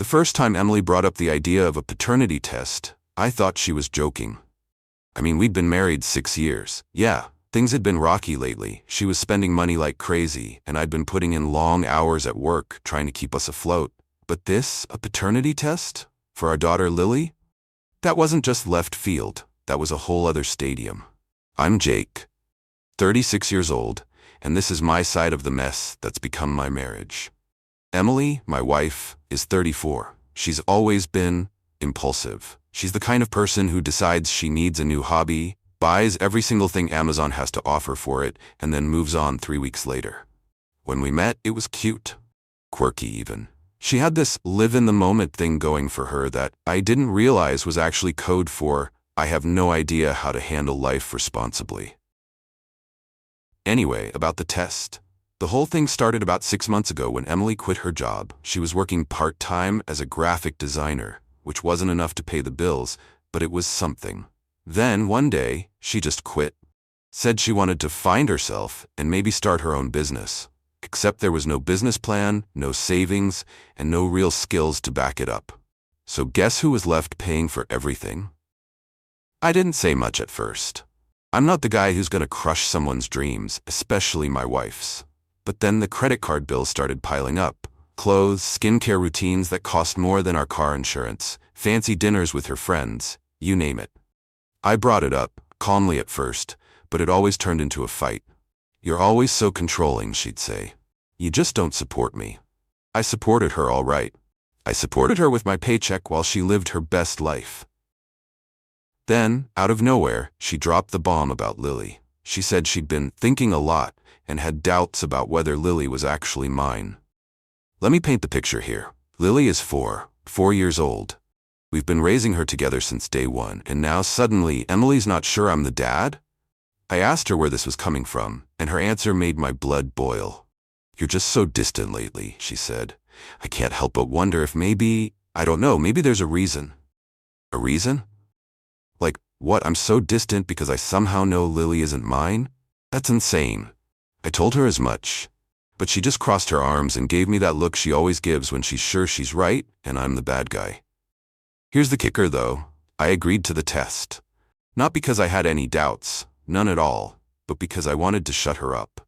The first time Emily brought up the idea of a paternity test, I thought she was joking. I mean, we'd been married 6 years. Yeah, things had been rocky lately. She was spending money like crazy, and I'd been putting in long hours at work trying to keep us afloat. But this, a paternity test? For our daughter Lily? That wasn't just left field. That was a whole other stadium. I'm Jake, 36 years old, and this is my side of the mess that's become my marriage. Emily, my wife, is 34. She's always been impulsive. She's the kind of person who decides she needs a new hobby, buys every single thing Amazon has to offer for it, and then moves on 3 weeks later. When we met, it was cute. Quirky even. She had this live-in-the-moment thing going for her that I didn't realize was actually code for I have no idea how to handle life responsibly. Anyway, about the test. The whole thing started about 6 months ago when Emily quit her job. She was working part-time as a graphic designer, which wasn't enough to pay the bills, but it was something. Then, one day, she just quit. Said she wanted to find herself and maybe start her own business. Except there was no business plan, no savings, and no real skills to back it up. So guess who was left paying for everything? I didn't say much at first. I'm not the guy who's gonna crush someone's dreams, especially my wife's. But then the credit card bills started piling up. Clothes, skincare routines that cost more than our car insurance, fancy dinners with her friends, you name it. I brought it up, calmly at first, but it always turned into a fight. You're always so controlling, she'd say. You just don't support me. I supported her all right. I supported her with my paycheck while she lived her best life. Then, out of nowhere, she dropped the bomb about Lily. She said she'd been thinking a lot and had doubts about whether Lily was actually mine. Let me paint the picture here. Lily is 4 years old. We've been raising her together since day one, and now suddenly Emily's not sure I'm the dad? I asked her where this was coming from, and her answer made my blood boil. You're just so distant lately, she said. I can't help but wonder if maybe, I don't know, maybe there's a reason. A reason? Like, what, I'm so distant because I somehow know Lily isn't mine? That's insane. I told her as much, but she just crossed her arms and gave me that look she always gives when she's sure she's right and I'm the bad guy. Here's the kicker though, I agreed to the test. Not because I had any doubts, none at all, but because I wanted to shut her up.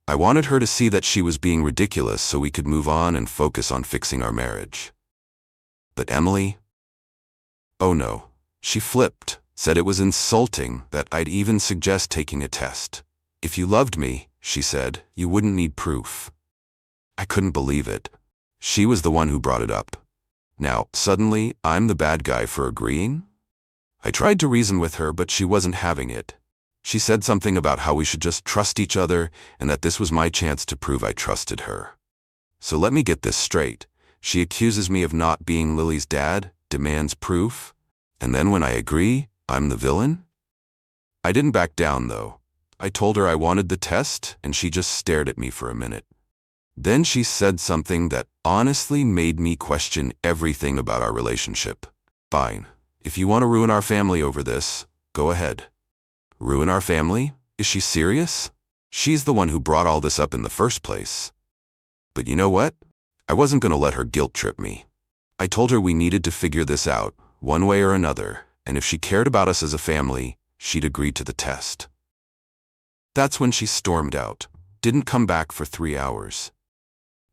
I wanted her to see that she was being ridiculous so we could move on and focus on fixing our marriage. But Emily? Oh no. She flipped, said it was insulting that I'd even suggest taking a test. If you loved me, she said, you wouldn't need proof. I couldn't believe it. She was the one who brought it up. Now, suddenly, I'm the bad guy for agreeing? I tried to reason with her, but she wasn't having it. She said something about how we should just trust each other and that this was my chance to prove I trusted her. So let me get this straight. She accuses me of not being Lily's dad, demands proof, and then when I agree, I'm the villain? I didn't back down, though. I told her I wanted the test, and she just stared at me for a minute. Then she said something that honestly made me question everything about our relationship. Fine. If you want to ruin our family over this, go ahead. Ruin our family? Is she serious? She's the one who brought all this up in the first place. But you know what? I wasn't going to let her guilt trip me. I told her we needed to figure this out, one way or another, and if she cared about us as a family, she'd agree to the test. That's when she stormed out, didn't come back for 3 hours.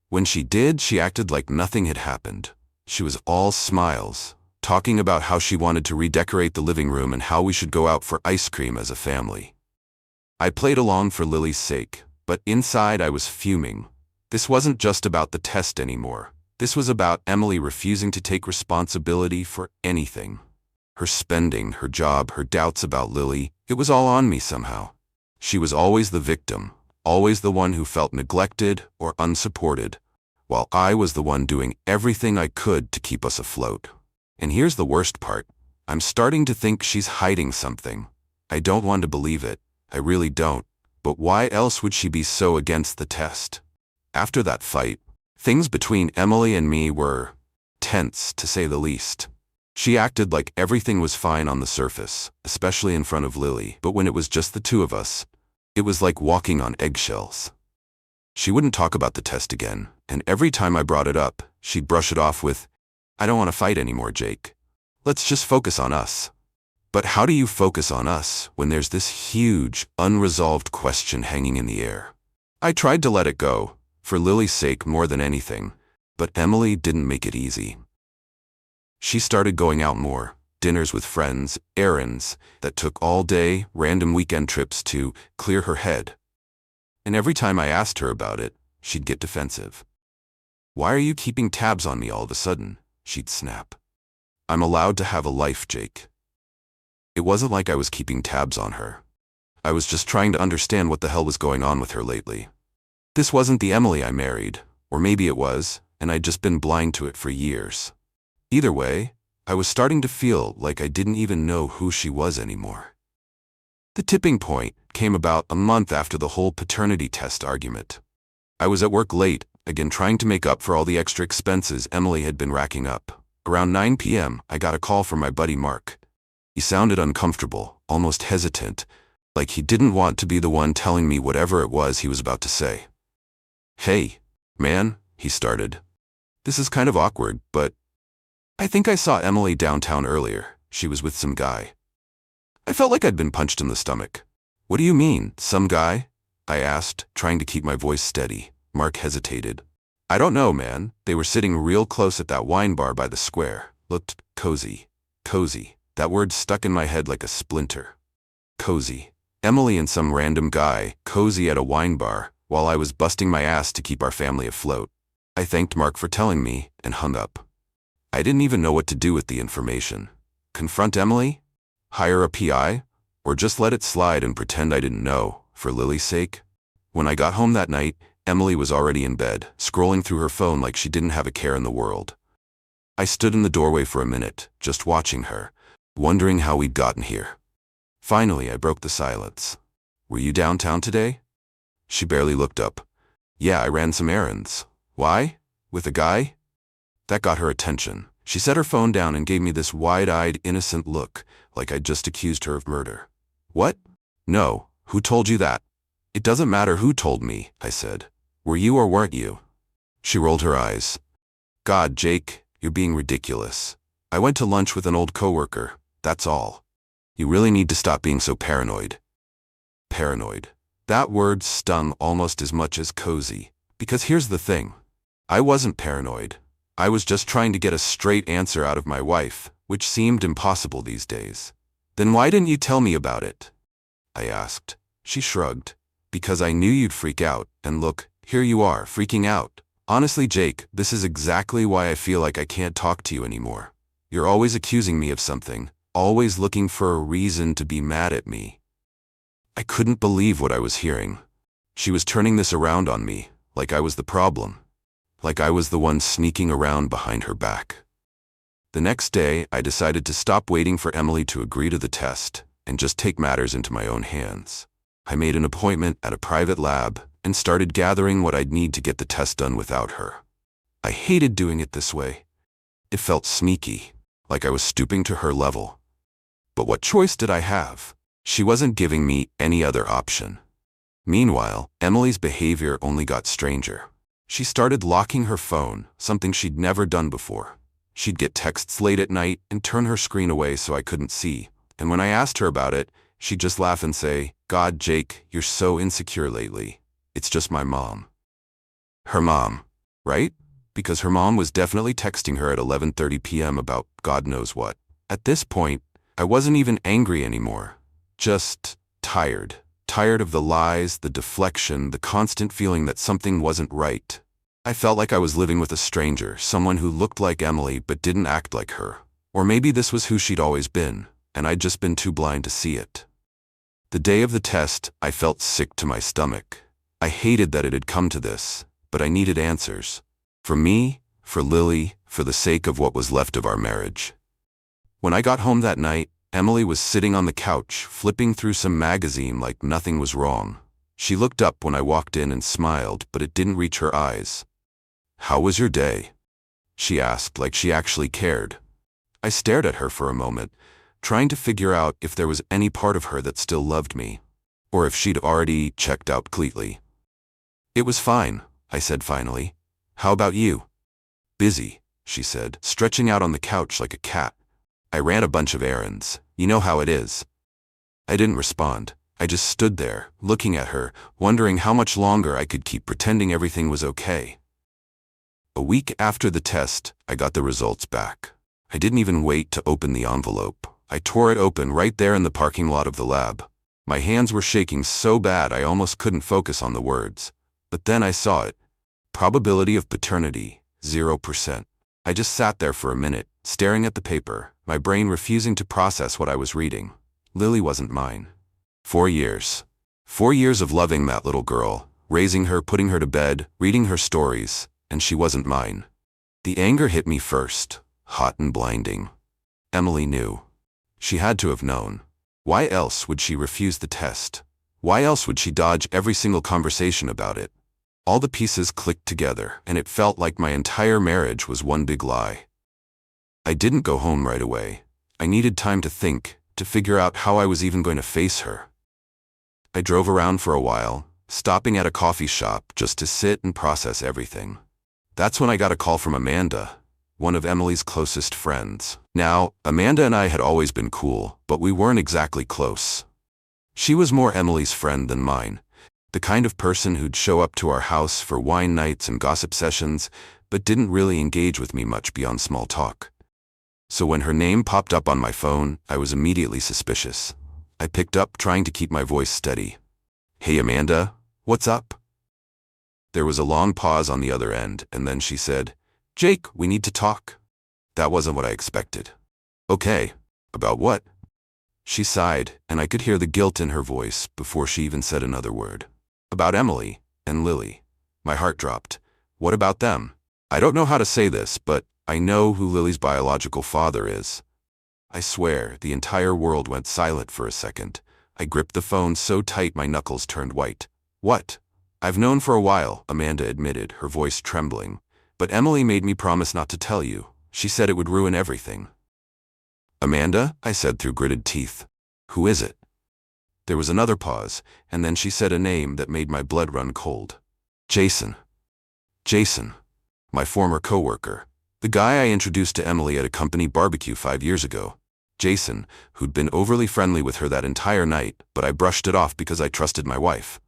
When she did, she acted like nothing had happened. She was all smiles, talking about how she wanted to redecorate the living room and how we should go out for ice cream as a family. I played along for Lily's sake, but inside I was fuming. This wasn't just about the test anymore. This was about Emily refusing to take responsibility for anything. Her spending, her job, her doubts about Lily, it was all on me somehow. She was always the victim, always the one who felt neglected or unsupported, while I was the one doing everything I could to keep us afloat. And here's the worst part. I'm starting to think she's hiding something. I don't want to believe it. I really don't. But why else would she be so against the test? After that fight, things between Emily and me were tense, to say the least. She acted like everything was fine on the surface, especially in front of Lily, but when it was just the two of us, it was like walking on eggshells. She wouldn't talk about the test again, and every time I brought it up, she'd brush it off with, I don't want to fight anymore, Jake. Let's just focus on us. But how do you focus on us when there's this huge, unresolved question hanging in the air? I tried to let it go, for Lily's sake more than anything, but Emily didn't make it easy. She started going out more, dinners with friends, errands that took all day, random weekend trips to clear her head. And every time I asked her about it, she'd get defensive. "Why are you keeping tabs on me all of a sudden?" she'd snap. "I'm allowed to have a life, Jake." It wasn't like I was keeping tabs on her. I was just trying to understand what the hell was going on with her lately. This wasn't the Emily I married, or maybe it was, and I'd just been blind to it for years. Either way, I was starting to feel like I didn't even know who she was anymore. The tipping point came about a month after the whole paternity test argument. I was at work late, again trying to make up for all the extra expenses Emily had been racking up. Around 9 p.m., I got a call from my buddy Mark. He sounded uncomfortable, almost hesitant, like he didn't want to be the one telling me whatever it was he was about to say. "Hey, man," he started. "This is kind of awkward, but I think I saw Emily downtown earlier. She was with some guy." I felt like I'd been punched in the stomach. "What do you mean, some guy?" I asked, trying to keep my voice steady. Mark hesitated. "I don't know, man. They were sitting real close at that wine bar by the square. Looked cozy." Cozy. That word stuck in my head like a splinter. Cozy. Emily and some random guy, cozy at a wine bar, while I was busting my ass to keep our family afloat. I thanked Mark for telling me, and hung up. I didn't even know what to do with the information. Confront Emily? Hire a PI? Or just let it slide and pretend I didn't know, for Lily's sake? When I got home that night, Emily was already in bed, scrolling through her phone like she didn't have a care in the world. I stood in the doorway for a minute, just watching her, wondering how we'd gotten here. Finally, I broke the silence. "Were you downtown today?" She barely looked up. "Yeah, I ran some errands." "Why? With a guy?" That got her attention. She set her phone down and gave me this wide-eyed, innocent look, like I'd just accused her of murder. "What? No, who told you that?" "It doesn't matter who told me," I said. "Were you or weren't you?" She rolled her eyes. "God, Jake, you're being ridiculous. I went to lunch with an old coworker. That's all. You really need to stop being so paranoid." Paranoid. That word stung almost as much as cozy. Because here's the thing. I wasn't paranoid. I was just trying to get a straight answer out of my wife, which seemed impossible these days. "Then why didn't you tell me about it?" I asked. She shrugged. "Because I knew you'd freak out, and look, here you are, freaking out. Honestly, Jake, this is exactly why I feel like I can't talk to you anymore. You're always accusing me of something, always looking for a reason to be mad at me." I couldn't believe what I was hearing. She was turning this around on me, like I was the problem. Like I was the one sneaking around behind her back. The next day, I decided to stop waiting for Emily to agree to the test, and just take matters into my own hands. I made an appointment at a private lab, and started gathering what I'd need to get the test done without her. I hated doing it this way. It felt sneaky, like I was stooping to her level. But what choice did I have? She wasn't giving me any other option. Meanwhile, Emily's behavior only got stranger. She started locking her phone, something she'd never done before. She'd get texts late at night and turn her screen away so I couldn't see. And when I asked her about it, she'd just laugh and say, "God, Jake, you're so insecure lately. It's just my mom." Her mom, right? Because her mom was definitely texting her at 11:30 p.m. about God knows what. At this point, I wasn't even angry anymore. Just tired. Tired of the lies, the deflection, the constant feeling that something wasn't right. I felt like I was living with a stranger, someone who looked like Emily but didn't act like her. Or maybe this was who she'd always been, and I'd just been too blind to see it. The day of the test, I felt sick to my stomach. I hated that it had come to this, but I needed answers. For me, for Lily, for the sake of what was left of our marriage. When I got home that night, Emily was sitting on the couch, flipping through some magazine like nothing was wrong. She looked up when I walked in and smiled, but it didn't reach her eyes. "How was your day?" she asked, like she actually cared. I stared at her for a moment, trying to figure out if there was any part of her that still loved me, or if she'd already checked out completely. "It was fine," I said finally. "How about you?" "Busy," she said, stretching out on the couch like a cat. I ran a bunch of errands. You know how it is. I didn't respond. I just stood there, looking at her, wondering how much longer I could keep pretending everything was okay. A week after the test, I got the results back. I didn't even wait to open the envelope. I tore it open right there in the parking lot of the lab. My hands were shaking so bad I almost couldn't focus on the words. But then I saw it. Probability of paternity, 0%. I just sat there for a minute, staring at the paper, my brain refusing to process what I was reading. Lily wasn't mine. 4 years. 4 years of loving that little girl, raising her, putting her to bed, reading her stories, and she wasn't mine. The anger hit me first, hot and blinding. Emily knew. She had to have known. Why else would she refuse the test? Why else would she dodge every single conversation about it? All the pieces clicked together, and it felt like my entire marriage was one big lie. I didn't go home right away. I needed time to think, to figure out how I was even going to face her. I drove around for a while, stopping at a coffee shop just to sit and process everything. That's when I got a call from Amanda, one of Emily's closest friends. Now, Amanda and I had always been cool, but we weren't exactly close. She was more Emily's friend than mine, the kind of person who'd show up to our house for wine nights and gossip sessions, but didn't really engage with me much beyond small talk. So when her name popped up on my phone, I was immediately suspicious. I picked up, trying to keep my voice steady. "Hey Amanda, what's up?" There was a long pause on the other end, and then she said, "Jake, we need to talk." That wasn't what I expected. "Okay, about what?" She sighed, and I could hear the guilt in her voice before she even said another word. "About Emily and Lily." My heart dropped. "What about them?" "I don't know how to say this, but I know who Lily's biological father is." I swear, the entire world went silent for a second. I gripped the phone so tight my knuckles turned white. "What?" "I've known for a while," Amanda admitted, her voice trembling. "But Emily made me promise not to tell you. She said it would ruin everything." "Amanda?" I said through gritted teeth. "Who is it?" There was another pause, and then she said a name that made my blood run cold. "Jason." Jason. My former coworker. The guy I introduced to Emily at a company barbecue 5 years ago. Jason, who'd been overly friendly with her that entire night, but I brushed it off because I trusted my wife.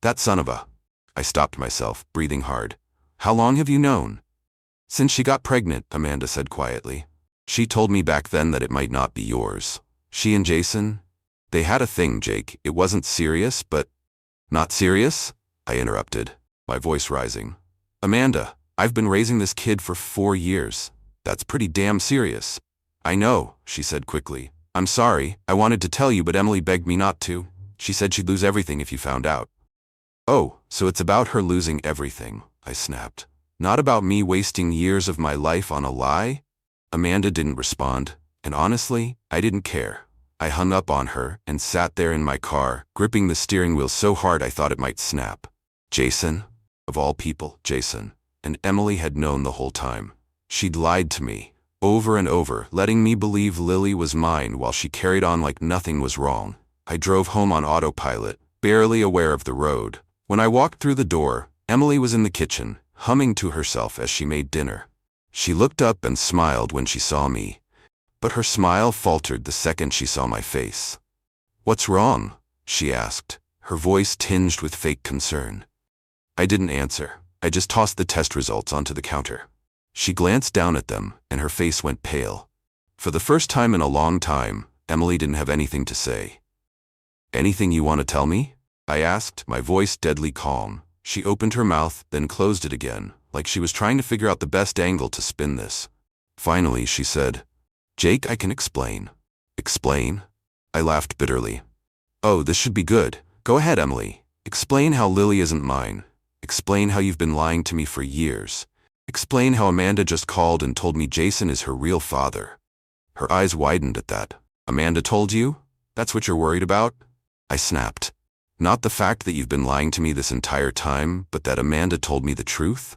That son of a... I stopped myself, breathing hard. "How long have you known?" "Since she got pregnant," Amanda said quietly. "She told me back then that it might not be yours. She and Jason, they had a thing, Jake. It wasn't serious, but..." "Not serious?" I interrupted, my voice rising. "Amanda, I've been raising this kid for 4 years. That's pretty damn serious." "I know," she said quickly. "I'm sorry, I wanted to tell you but Emily begged me not to. She said she'd lose everything if you found out." "Oh, so it's about her losing everything," I snapped. "Not about me wasting years of my life on a lie?" Amanda didn't respond, and honestly, I didn't care. I hung up on her and sat there in my car, gripping the steering wheel so hard I thought it might snap. Jason? Of all people, Jason. And Emily had known the whole time. She'd lied to me, over and over, letting me believe Lily was mine while she carried on like nothing was wrong. I drove home on autopilot, barely aware of the road. When I walked through the door, Emily was in the kitchen, humming to herself as she made dinner. She looked up and smiled when she saw me, but her smile faltered the second she saw my face. "What's wrong?" she asked, her voice tinged with fake concern. I didn't answer. I just tossed the test results onto the counter. She glanced down at them, and her face went pale. For the first time in a long time, Emily didn't have anything to say. "Anything you want to tell me?" I asked, my voice deadly calm. She opened her mouth, then closed it again, like she was trying to figure out the best angle to spin this. Finally, she said, "Jake, I can explain." "Explain?" I laughed bitterly. "Oh, this should be good. Go ahead, Emily. Explain how Lily isn't mine. Explain how you've been lying to me for years. Explain how Amanda just called and told me Jason is her real father." Her eyes widened at that. "Amanda told you? That's what you're worried about?" I snapped. "Not the fact that you've been lying to me this entire time, but that Amanda told me the truth?"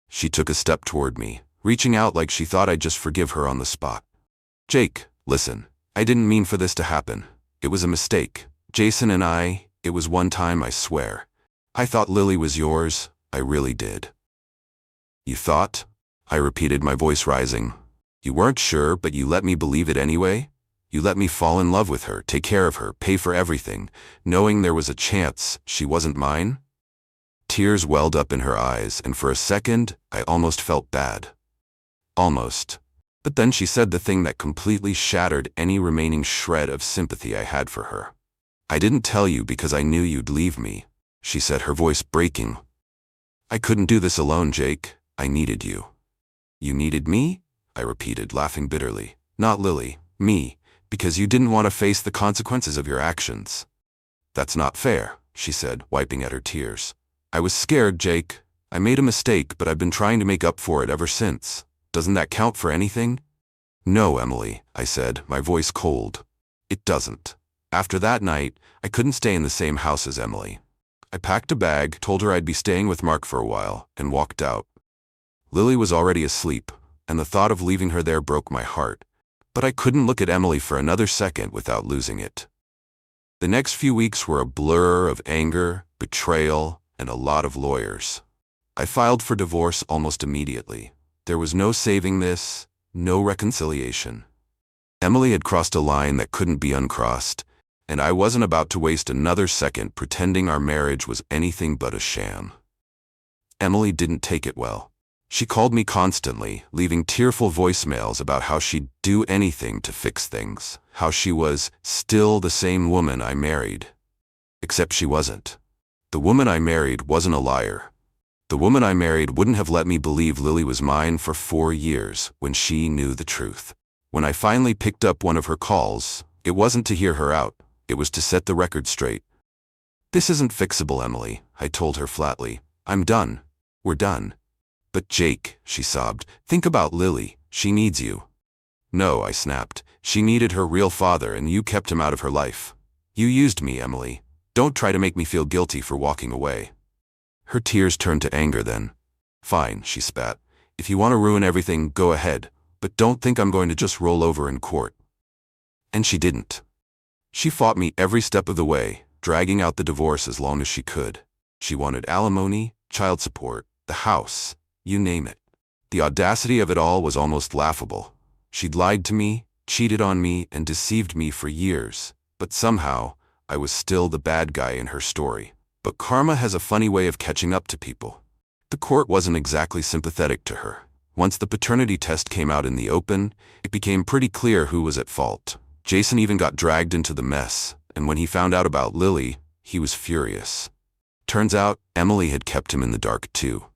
She took a step toward me, reaching out like she thought I'd just forgive her on the spot. "Jake, listen. I didn't mean for this to happen. It was a mistake. Jason and it was one time, I swear. I thought Lily was yours. I really did." "You thought?" I repeated, my voice rising. You weren't sure, but you let me believe it anyway? You let me fall in love with her, take care of her, pay for everything, knowing there was a chance she wasn't mine? Tears welled up in her eyes, and for a second, I almost felt bad. Almost. But then she said the thing that completely shattered any remaining shred of sympathy I had for her. I didn't tell you because I knew you'd leave me, she said, her voice breaking. I couldn't do this alone, Jake. I needed you. You needed me? I repeated, laughing bitterly. Not Lily, me, because you didn't want to face the consequences of your actions. That's not fair, she said, wiping at her tears. I was scared, Jake. I made a mistake, but I've been trying to make up for it ever since. Doesn't that count for anything? No, Emily, I said, my voice cold. It doesn't. After that night, I couldn't stay in the same house as Emily. I packed a bag, told her I'd be staying with Mark for a while, and walked out. Lily was already asleep, and the thought of leaving her there broke my heart. But I couldn't look at Emily for another second without losing it. The next few weeks were a blur of anger, betrayal, and a lot of lawyers. I filed for divorce almost immediately. There was no saving this, no reconciliation. Emily had crossed a line that couldn't be uncrossed, and I wasn't about to waste another second pretending our marriage was anything but a sham. Emily didn't take it well. She called me constantly, leaving tearful voicemails about how she'd do anything to fix things, how she was still the same woman I married. Except she wasn't. The woman I married wasn't a liar. The woman I married wouldn't have let me believe Lily was mine for 4 years when she knew the truth. When I finally picked up one of her calls, it wasn't to hear her out, it was to set the record straight. This isn't fixable, Emily, I told her flatly. I'm done. We're done. But Jake, she sobbed, think about Lily. She needs you. No, I snapped. She needed her real father, and you kept him out of her life. You used me, Emily. Don't try to make me feel guilty for walking away. Her tears turned to anger then. Fine, she spat. If you want to ruin everything, go ahead. But don't think I'm going to just roll over in court. And she didn't. She fought me every step of the way, dragging out the divorce as long as she could. She wanted alimony, child support, the house, you name it. The audacity of it all was almost laughable. She'd lied to me, cheated on me, and deceived me for years. But somehow, I was still the bad guy in her story. But karma has a funny way of catching up to people. The court wasn't exactly sympathetic to her. Once the paternity test came out in the open, it became pretty clear who was at fault. Jason even got dragged into the mess, and when he found out about Lily, he was furious. Turns out, Emily had kept him in the dark too.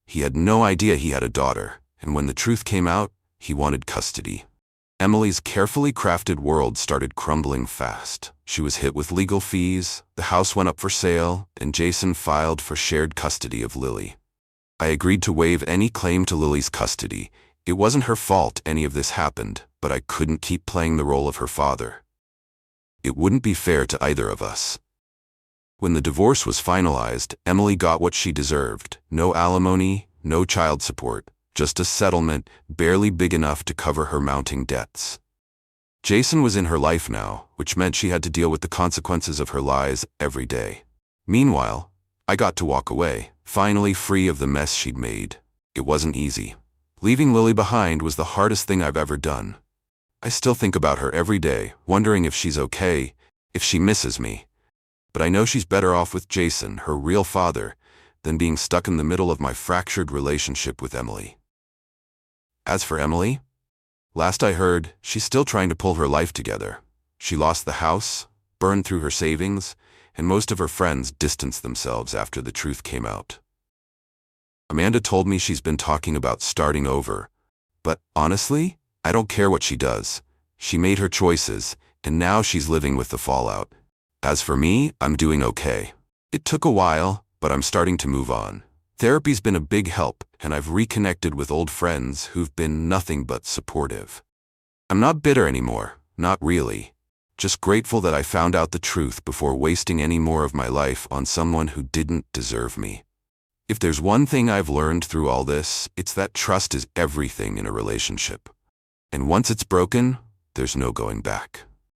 He had no idea he had a daughter, and when the truth came out, he wanted custody. Emily's carefully crafted world started crumbling fast. She was hit with legal fees, the house went up for sale, and Jason filed for shared custody of Lily. I agreed to waive any claim to Lily's custody. It wasn't her fault any of this happened, but I couldn't keep playing the role of her father. It wouldn't be fair to either of us. When the divorce was finalized, Emily got what she deserved. No alimony, no child support, just a settlement barely big enough to cover her mounting debts. Jason was in her life now, which meant she had to deal with the consequences of her lies every day. Meanwhile, I got to walk away, finally free of the mess she'd made. It wasn't easy. Leaving Lily behind was the hardest thing I've ever done. I still think about her every day, wondering if she's okay, if she misses me. But I know she's better off with Jason, her real father, than being stuck in the middle of my fractured relationship with Emily. As for Emily, last I heard, she's still trying to pull her life together. She lost the house, burned through her savings, and most of her friends distanced themselves after the truth came out. Amanda told me she's been talking about starting over, but honestly, I don't care what she does. She made her choices, and now she's living with the fallout. As for me, I'm doing okay. It took a while, but I'm starting to move on. Therapy's been a big help, and I've reconnected with old friends who've been nothing but supportive. I'm not bitter anymore, not really. Just grateful that I found out the truth before wasting any more of my life on someone who didn't deserve me. If there's one thing I've learned through all this, it's that trust is everything in a relationship. And once it's broken, there's no going back.